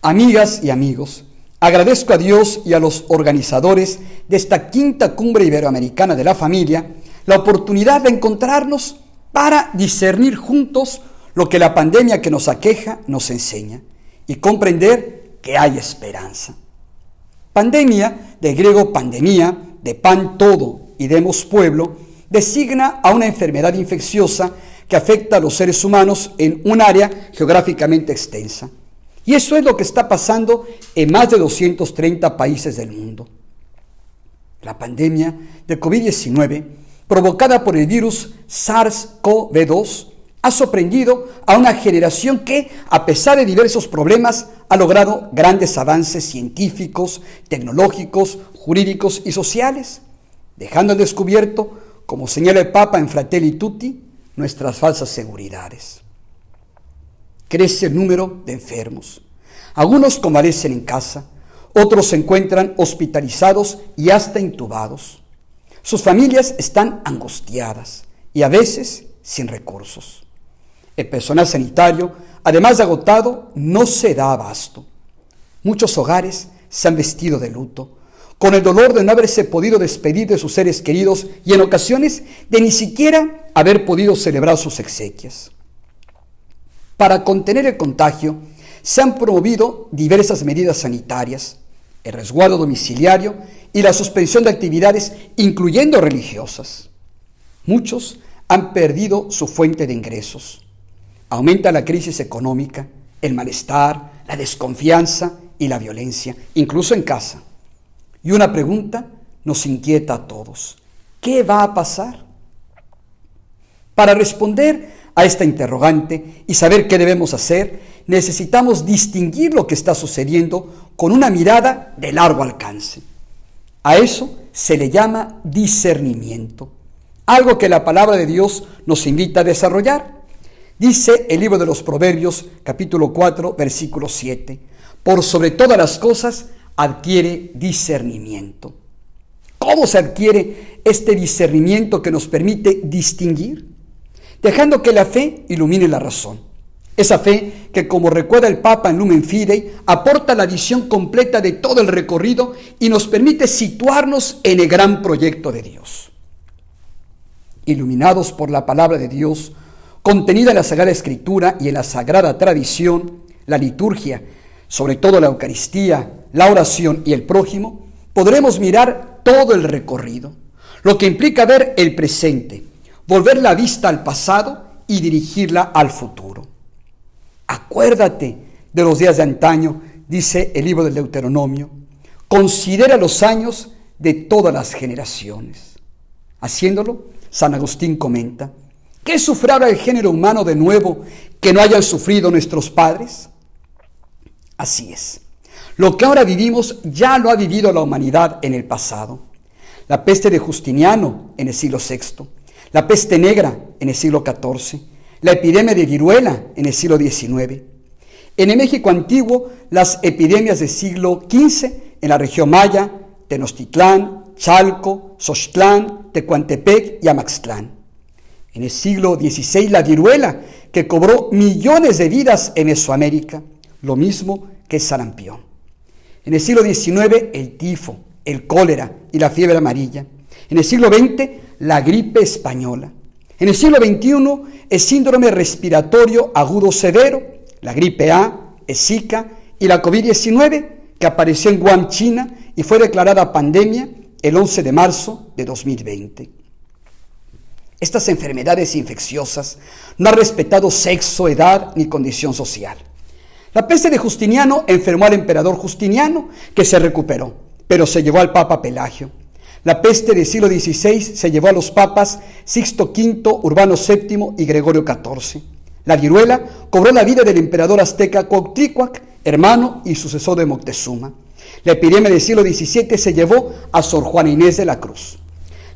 Amigas y amigos, agradezco a Dios y a los organizadores de esta quinta cumbre iberoamericana de la familia la oportunidad de encontrarnos para discernir juntos lo que la pandemia que nos aqueja nos enseña y comprender que hay esperanza. Pandemia, del griego pandemia, de pan todo y demos pueblo, designa a una enfermedad infecciosa que afecta a los seres humanos en un área geográficamente extensa. Y eso es lo que está pasando en más de 230 países del mundo. La pandemia de COVID-19, provocada por el virus SARS-CoV-2, ha sorprendido a una generación que, a pesar de diversos problemas, ha logrado grandes avances científicos, tecnológicos, jurídicos y sociales, dejando al descubierto, como señala el Papa en Fratelli Tutti, nuestras falsas seguridades. Crece el número de enfermos. Algunos convalecen en casa, otros se encuentran hospitalizados y hasta intubados. Sus familias están angustiadas y a veces sin recursos. El personal sanitario, además de agotado, no se da abasto. Muchos hogares se han vestido de luto, con el dolor de no haberse podido despedir de sus seres queridos y en ocasiones de ni siquiera haber podido celebrar sus exequias. Para contener el contagio, se han promovido diversas medidas sanitarias, el resguardo domiciliario y la suspensión de actividades, incluyendo religiosas. Muchos han perdido su fuente de ingresos. Aumenta la crisis económica, el malestar, la desconfianza y la violencia, incluso en casa. Y una pregunta nos inquieta a todos. ¿Qué va a pasar? Para responder a esta interrogante y saber qué debemos hacer, necesitamos distinguir lo que está sucediendo con una mirada de largo alcance. A eso se le llama discernimiento, algo que la palabra de Dios nos invita a desarrollar. Dice el libro de los Proverbios, capítulo 4, versículo 7, por sobre todas las cosas adquiere discernimiento. ¿Cómo se adquiere este discernimiento que nos permite distinguir? Dejando que la fe ilumine la razón. Esa fe que, como recuerda el Papa en Lumen Fidei, aporta la visión completa de todo el recorrido y nos permite situarnos en el gran proyecto de Dios. Iluminados por la palabra de Dios, contenida en la Sagrada Escritura y en la Sagrada Tradición, la liturgia, sobre todo la Eucaristía, la oración y el prójimo, podremos mirar todo el recorrido, lo que implica ver el presente, volver la vista al pasado y dirigirla al futuro. Acuérdate de los días de antaño, dice el libro del Deuteronomio. Considera los años de todas las generaciones. Haciéndolo, San Agustín comenta, ¿qué sufrirá el género humano de nuevo que no hayan sufrido nuestros padres? Así es. Lo que ahora vivimos ya lo ha vivido la humanidad en el pasado. La peste de Justiniano en el siglo VI, la peste negra en el siglo XIV, la epidemia de viruela en el siglo XIX. En el México antiguo, las epidemias del siglo XV en la región maya, Tenochtitlán, Chalco, Xochtlán, Tecuantepec y Amaxtlán. En el siglo XVI, la viruela, que cobró millones de vidas en Mesoamérica, lo mismo que el sarampión. En el siglo XIX, el tifo, el cólera y la fiebre amarilla. En el siglo XX, la gripe española. En el siglo XXI, el síndrome respiratorio agudo severo, la gripe A, el Zika y la COVID-19, que apareció en Wuhan, China, y fue declarada pandemia el 11 de marzo de 2020. Estas enfermedades infecciosas no han respetado sexo, edad ni condición social. La peste de Justiniano enfermó al emperador Justiniano, que se recuperó, pero se llevó al Papa Pelagio. La peste del siglo XVI se llevó a los papas Sixto V, Urbano VII y Gregorio XIV. La viruela cobró la vida del emperador azteca Cuauhtémoc, hermano y sucesor de Moctezuma. La epidemia del siglo XVII se llevó a Sor Juana Inés de la Cruz.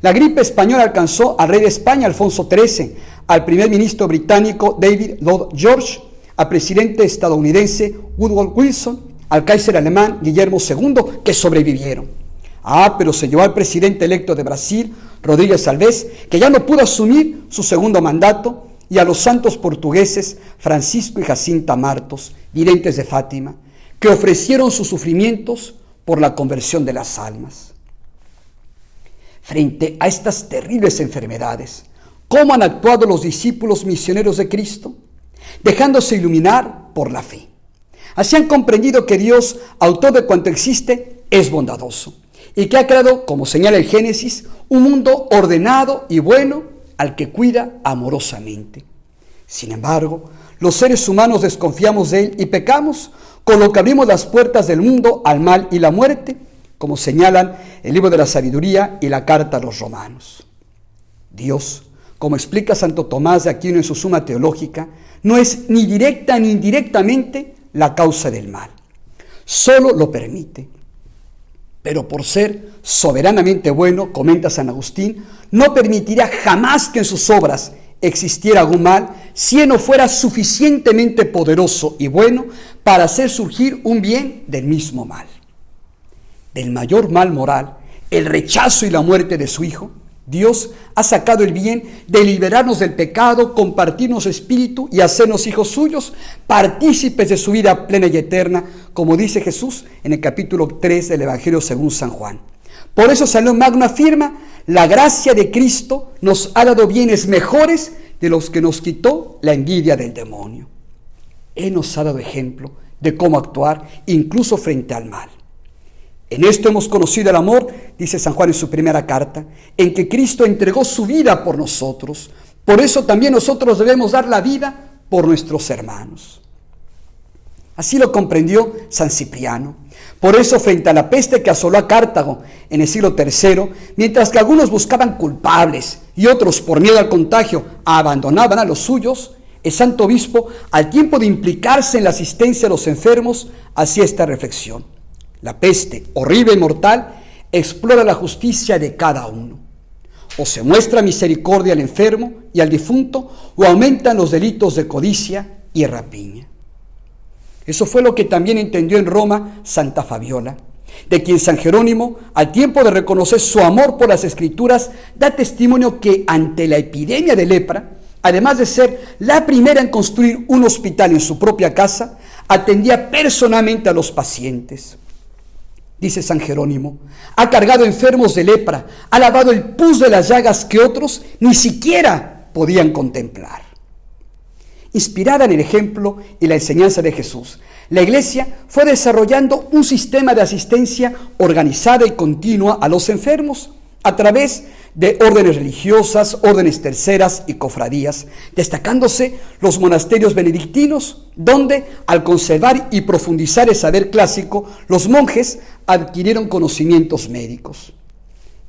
La gripe española alcanzó al rey de España, Alfonso XIII, al primer ministro británico David Lloyd George, al presidente estadounidense Woodrow Wilson, al Kaiser alemán Guillermo II, que sobrevivieron. Pero se llevó al presidente electo de Brasil, Rodríguez Alves, que ya no pudo asumir su segundo mandato, y a los santos portugueses Francisco y Jacinta Martos, videntes de Fátima, que ofrecieron sus sufrimientos por la conversión de las almas. Frente a estas terribles enfermedades, ¿cómo han actuado los discípulos misioneros de Cristo? Dejándose iluminar por la fe. Así han comprendido que Dios, autor de cuanto existe, es bondadoso y que ha creado, como señala el Génesis, un mundo ordenado y bueno al que cuida amorosamente. Sin embargo, los seres humanos desconfiamos de Él y pecamos, con lo que abrimos las puertas del mundo al mal y la muerte, como señalan el libro de la Sabiduría y la carta a los Romanos. Dios, como explica Santo Tomás de Aquino en su Suma Teológica, no es ni directa ni indirectamente la causa del mal. Solo lo permite. Pero por ser soberanamente bueno, comenta San Agustín, no permitiría jamás que en sus obras existiera algún mal si él no fuera suficientemente poderoso y bueno para hacer surgir un bien del mismo mal. Del mayor mal moral, el rechazo y la muerte de su Hijo, Dios ha sacado el bien de liberarnos del pecado, compartirnos espíritu y hacernos hijos suyos, partícipes de su vida plena y eterna, como dice Jesús en el capítulo 3 del Evangelio según San Juan. Por eso San León Magno afirma: la gracia de Cristo nos ha dado bienes mejores de los que nos quitó la envidia del demonio. Él nos ha dado ejemplo de cómo actuar incluso frente al mal. En esto hemos conocido el amor, dice San Juan en su primera carta, en que Cristo entregó su vida por nosotros. Por eso también nosotros debemos dar la vida por nuestros hermanos. Así lo comprendió San Cipriano. Por eso, frente a la peste que asoló a Cartago en el siglo III, mientras que algunos buscaban culpables y otros, por miedo al contagio, abandonaban a los suyos, el santo obispo, al tiempo de implicarse en la asistencia a los enfermos, hacía esta reflexión: la peste, horrible y mortal, explora la justicia de cada uno. O se muestra misericordia al enfermo y al difunto, o aumentan los delitos de codicia y rapiña. Eso fue lo que también entendió en Roma Santa Fabiola, de quien San Jerónimo, al tiempo de reconocer su amor por las Escrituras, da testimonio que ante la epidemia de lepra, además de ser la primera en construir un hospital en su propia casa, atendía personalmente a los pacientes. Dice San Jerónimo: ha cargado enfermos de lepra, ha lavado el pus de las llagas que otros ni siquiera podían contemplar. Inspirada en el ejemplo y la enseñanza de Jesús, la Iglesia fue desarrollando un sistema de asistencia organizada y continua a los enfermos a través de órdenes religiosas, órdenes terceras y cofradías, destacándose los monasterios benedictinos, donde, al conservar y profundizar el saber clásico, los monjes adquirieron conocimientos médicos.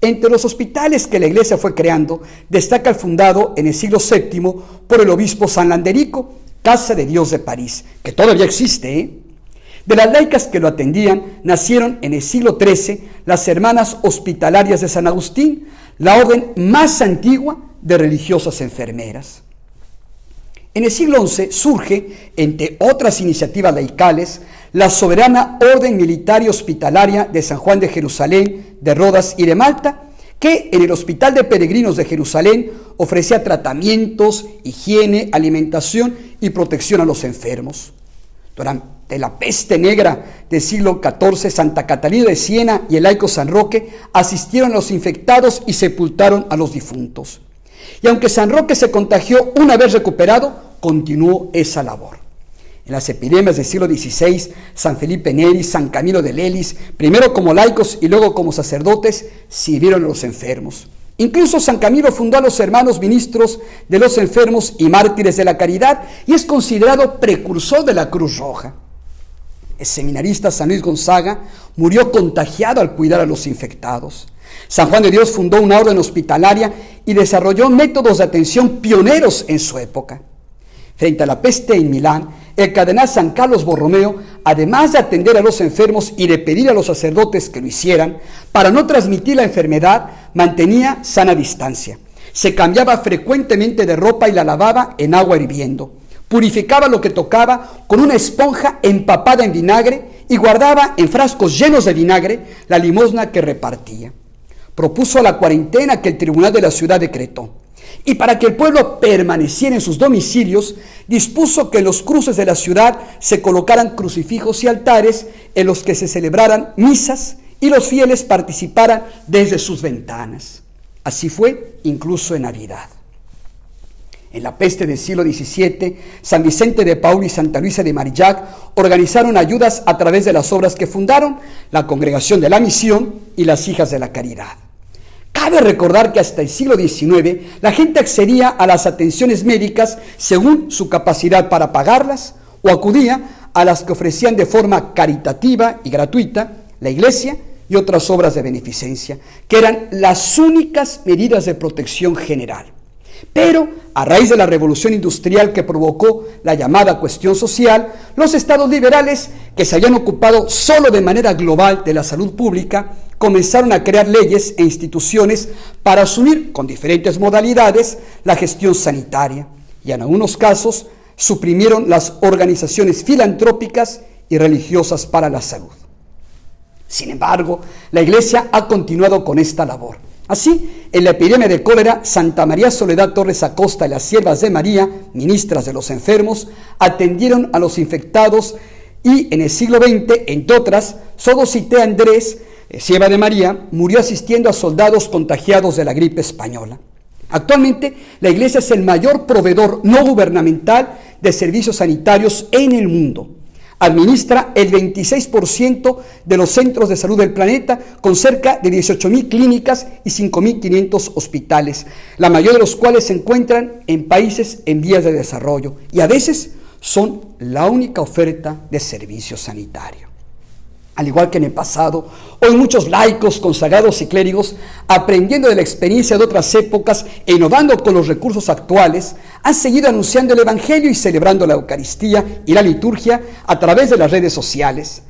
Entre los hospitales que la Iglesia fue creando, destaca el fundado en el siglo VII por el obispo San Landerico, Casa de Dios de París, que todavía existe, De las laicas que lo atendían, nacieron en el siglo XIII las Hermanas Hospitalarias de San Agustín, la orden más antigua de religiosas enfermeras. En el siglo XI surge, entre otras iniciativas laicales, la soberana Orden Militar y Hospitalaria de San Juan de Jerusalén, de Rodas y de Malta, que en el Hospital de Peregrinos de Jerusalén ofrecía tratamientos, higiene, alimentación y protección a los enfermos. Durante la peste negra del siglo XIV, Santa Catalina de Siena y el laico San Roque asistieron a los infectados y sepultaron a los difuntos. Y aunque San Roque se contagió una vez recuperado, continuó esa labor. En las epidemias del siglo XVI, San Felipe Neri, San Camilo de Lelis, primero como laicos y luego como sacerdotes, sirvieron a los enfermos. Incluso San Camilo fundó a los hermanos ministros de los enfermos y mártires de la caridad y es considerado precursor de la Cruz Roja. El seminarista San Luis Gonzaga murió contagiado al cuidar a los infectados. San Juan de Dios fundó una orden hospitalaria y desarrolló métodos de atención pioneros en su época. Frente a la peste en Milán, el cardenal San Carlos Borromeo, además de atender a los enfermos y de pedir a los sacerdotes que lo hicieran, para no transmitir la enfermedad, mantenía sana distancia. Se cambiaba frecuentemente de ropa y la lavaba en agua hirviendo. Purificaba lo que tocaba con una esponja empapada en vinagre y guardaba en frascos llenos de vinagre la limosna que repartía. Propuso la cuarentena que el tribunal de la ciudad decretó. Y para que el pueblo permaneciera en sus domicilios, dispuso que en los cruces de la ciudad se colocaran crucifijos y altares en los que se celebraran misas y los fieles participaran desde sus ventanas. Así fue incluso en Navidad. En la peste del siglo XVII, San Vicente de Paúl y Santa Luisa de Marillac organizaron ayudas a través de las obras que fundaron, la Congregación de la Misión y las Hijas de la Caridad. Cabe recordar que hasta el siglo XIX la gente accedía a las atenciones médicas según su capacidad para pagarlas o acudía a las que ofrecían de forma caritativa y gratuita la Iglesia y otras obras de beneficencia, que eran las únicas medidas de protección general. Pero, a raíz de la revolución industrial que provocó la llamada cuestión social, los estados liberales, que se habían ocupado solo de manera global de la salud pública, comenzaron a crear leyes e instituciones para asumir, con diferentes modalidades, la gestión sanitaria. Y en algunos casos, suprimieron las organizaciones filantrópicas y religiosas para la salud. Sin embargo, la Iglesia ha continuado con esta labor. Así, en la epidemia de cólera, Santa María Soledad Torres Acosta y las Siervas de María, ministras de los enfermos, atendieron a los infectados y en el siglo XX, entre otras, Sodocité Andrés, sierva de María, murió asistiendo a soldados contagiados de la gripe española. Actualmente, la Iglesia es el mayor proveedor no gubernamental de servicios sanitarios en el mundo. Administra el 26% de los centros de salud del planeta, con cerca de 18.000 clínicas y 5.500 hospitales, la mayoría de los cuales se encuentran en países en vías de desarrollo y a veces son la única oferta de servicio sanitario. Al igual que en el pasado, hoy muchos laicos, consagrados y clérigos, aprendiendo de la experiencia de otras épocas e innovando con los recursos actuales, han seguido anunciando el Evangelio y celebrando la Eucaristía y la liturgia a través de las redes sociales.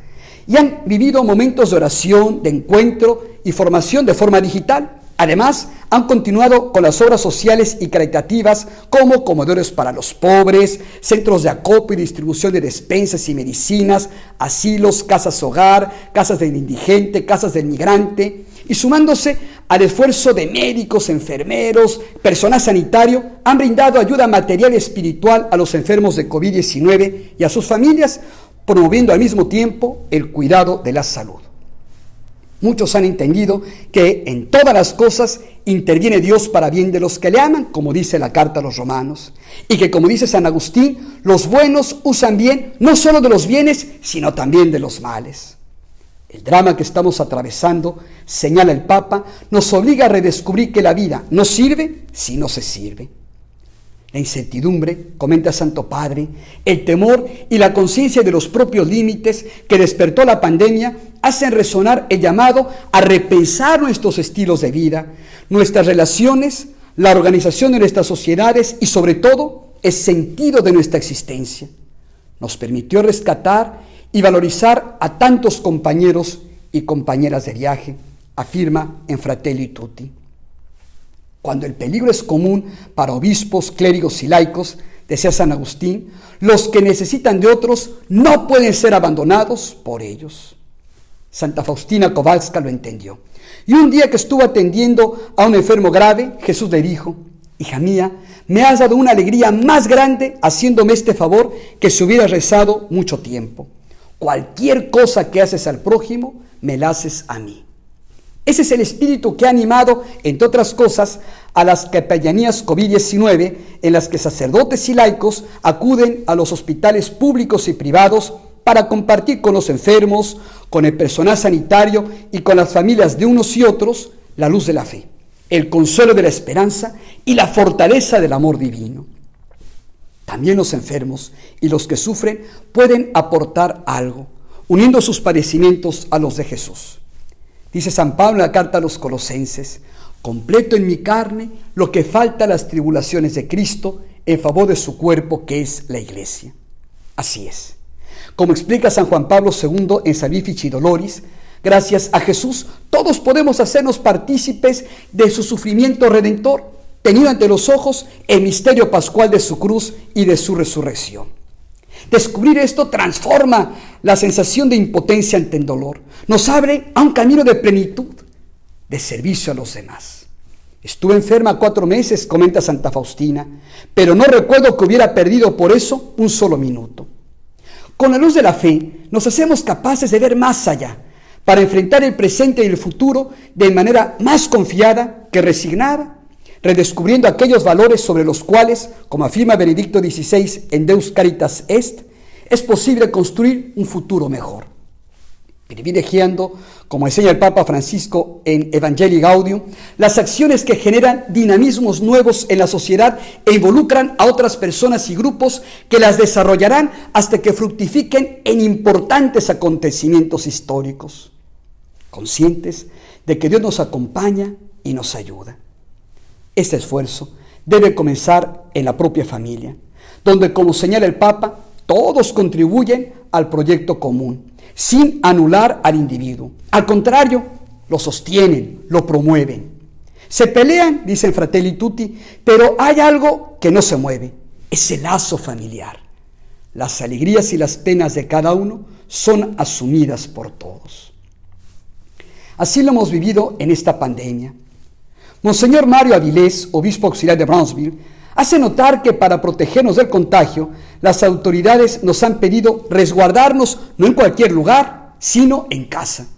Y han vivido momentos de oración, de encuentro y formación de forma digital. Además, han continuado con las obras sociales y caritativas como comedores para los pobres, centros de acopio y distribución de despensas y medicinas, asilos, casas hogar, casas del indigente, casas del migrante, y sumándose al esfuerzo de médicos, enfermeros, personal sanitario, han brindado ayuda material y espiritual a los enfermos de COVID-19 y a sus familias, promoviendo al mismo tiempo el cuidado de la salud. Muchos han entendido que en todas las cosas interviene Dios para bien de los que le aman, como dice la carta a los Romanos, y que, como dice San Agustín, los buenos usan bien no solo de los bienes, sino también de los males. El drama que estamos atravesando, señala el Papa, nos obliga a redescubrir que la vida no sirve si no se sirve. La incertidumbre, comenta Santo Padre, el temor y la conciencia de los propios límites que despertó la pandemia hacen resonar el llamado a repensar nuestros estilos de vida, nuestras relaciones, la organización de nuestras sociedades y sobre todo el sentido de nuestra existencia. Nos permitió rescatar y valorizar a tantos compañeros y compañeras de viaje, afirma en Fratelli Tutti. Cuando el peligro es común para obispos, clérigos y laicos, decía San Agustín, los que necesitan de otros no pueden ser abandonados por ellos. Santa Faustina Kowalska lo entendió. Y un día que estuvo atendiendo a un enfermo grave, Jesús le dijo, hija mía, me has dado una alegría más grande haciéndome este favor que si hubiera rezado mucho tiempo. Cualquier cosa que haces al prójimo, me la haces a mí. Ese es el espíritu que ha animado, entre otras cosas, a las capellanías COVID-19, en las que sacerdotes y laicos acuden a los hospitales públicos y privados para compartir con los enfermos, con el personal sanitario y con las familias de unos y otros la luz de la fe, el consuelo de la esperanza y la fortaleza del amor divino. También los enfermos y los que sufren pueden aportar algo, uniendo sus padecimientos a los de Jesús. Dice San Pablo en la carta a los Colosenses, completo en mi carne lo que falta a las tribulaciones de Cristo en favor de su cuerpo que es la Iglesia. Así es. Como explica San Juan Pablo II en Salvifici Doloris, gracias a Jesús todos podemos hacernos partícipes de su sufrimiento redentor, teniendo ante los ojos el misterio pascual de su cruz y de su resurrección. Descubrir esto transforma la sensación de impotencia ante el dolor, nos abre a un camino de plenitud, de servicio a los demás. Estuve enferma 4 meses, comenta Santa Faustina, pero no recuerdo que hubiera perdido por eso un solo minuto. Con la luz de la fe nos hacemos capaces de ver más allá, para enfrentar el presente y el futuro de manera más confiada que resignada, redescubriendo aquellos valores sobre los cuales, como afirma Benedicto XVI en Deus Caritas Est, es posible construir un futuro mejor. Privilegiando, como enseña el Papa Francisco en Evangelii Gaudium, las acciones que generan dinamismos nuevos en la sociedad e involucran a otras personas y grupos que las desarrollarán hasta que fructifiquen en importantes acontecimientos históricos, conscientes de que Dios nos acompaña y nos ayuda. Este esfuerzo debe comenzar en la propia familia, donde, como señala el Papa, todos contribuyen al proyecto común, sin anular al individuo. Al contrario, lo sostienen, lo promueven. Se pelean, dicen Fratelli Tutti, pero hay algo que no se mueve, es el lazo familiar. Las alegrías y las penas de cada uno son asumidas por todos. Así lo hemos vivido en esta pandemia. Monseñor Mario Avilés, obispo auxiliar de Brownsville, hace notar que para protegernos del contagio, las autoridades nos han pedido resguardarnos no en cualquier lugar, sino en casa,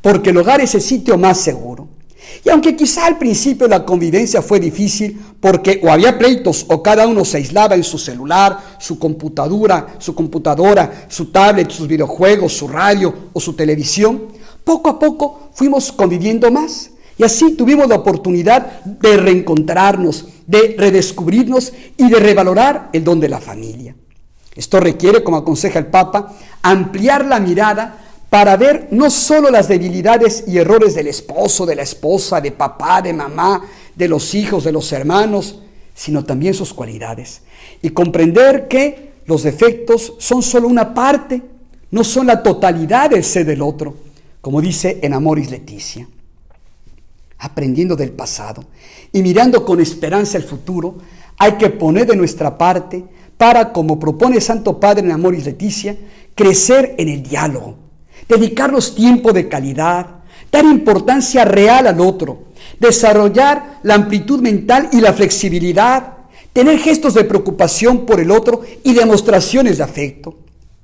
porque el hogar es el sitio más seguro. Y aunque quizá al principio la convivencia fue difícil porque o había pleitos o cada uno se aislaba en su celular, su computadora, su tablet, sus videojuegos, su radio o su televisión, poco a poco fuimos conviviendo más. Y así tuvimos la oportunidad de reencontrarnos, de redescubrirnos y de revalorar el don de la familia. Esto requiere, como aconseja el Papa, ampliar la mirada para ver no solo las debilidades y errores del esposo, de la esposa, de papá, de mamá, de los hijos, de los hermanos, sino también sus cualidades. Y comprender que los defectos son solo una parte, no son la totalidad del ser del otro, como dice en Amoris Laetitia. Aprendiendo del pasado y mirando con esperanza el futuro, hay que poner de nuestra parte para, como propone el Santo Padre en Amoris Laetitia, crecer en el diálogo, dedicarnos tiempo de calidad, dar importancia real al otro, desarrollar la amplitud mental y la flexibilidad, tener gestos de preocupación por el otro y demostraciones de afecto,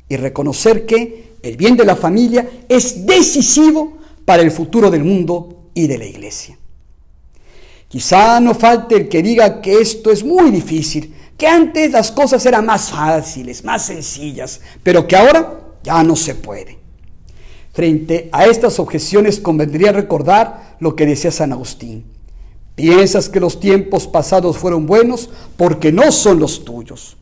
y reconocer que el bien de la familia es decisivo para el futuro del mundo y de la Iglesia. Quizá no falte el que diga que esto es muy difícil, que antes las cosas eran más fáciles, más sencillas, pero que ahora ya no se puede. Frente a estas objeciones convendría recordar lo que decía San Agustín: piensas que los tiempos pasados fueron buenos porque no son los tuyos.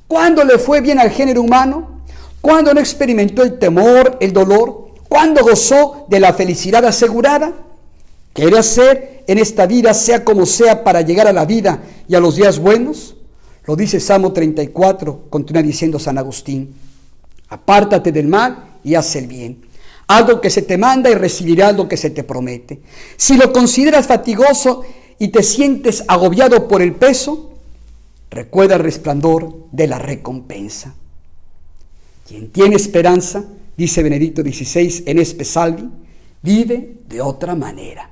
¿Cuándo le fue bien al género humano? ¿Cuándo no experimentó el temor, el dolor? ¿Cuándo gozó de la felicidad asegurada? ¿Quiere hacer en esta vida, sea como sea, para llegar a la vida y a los días buenos? Lo dice Salmo 34, continúa diciendo San Agustín: apártate del mal y haz el bien. Haz lo que se te manda y recibirás lo que se te promete. Si lo consideras fatigoso y te sientes agobiado por el peso, recuerda el resplandor de la recompensa. Quien tiene esperanza, dice Benedicto XVI en Espe Salvi, vive de otra manera.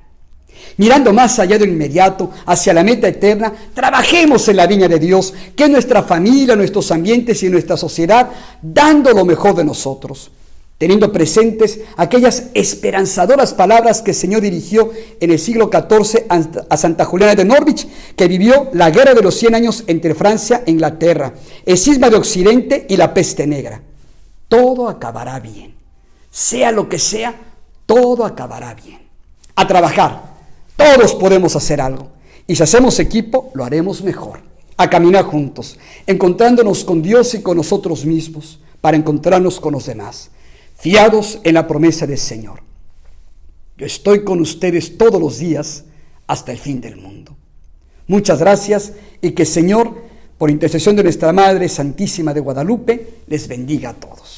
Mirando más allá de lo inmediato, hacia la meta eterna, trabajemos en la viña de Dios, que es nuestra familia, nuestros ambientes y nuestra sociedad, dando lo mejor de nosotros, teniendo presentes aquellas esperanzadoras palabras que el Señor dirigió en el siglo XIV a Santa Juliana de Norwich, que vivió la guerra de los 100 años entre Francia e Inglaterra, el cisma de Occidente y la peste negra. Todo acabará bien. Sea lo que sea, todo acabará bien. A trabajar. Todos podemos hacer algo, y si hacemos equipo, lo haremos mejor. A caminar juntos, encontrándonos con Dios y con nosotros mismos, para encontrarnos con los demás, fiados en la promesa del Señor. Yo estoy con ustedes todos los días hasta el fin del mundo. Muchas gracias, y que el Señor, por intercesión de nuestra Madre Santísima de Guadalupe, les bendiga a todos.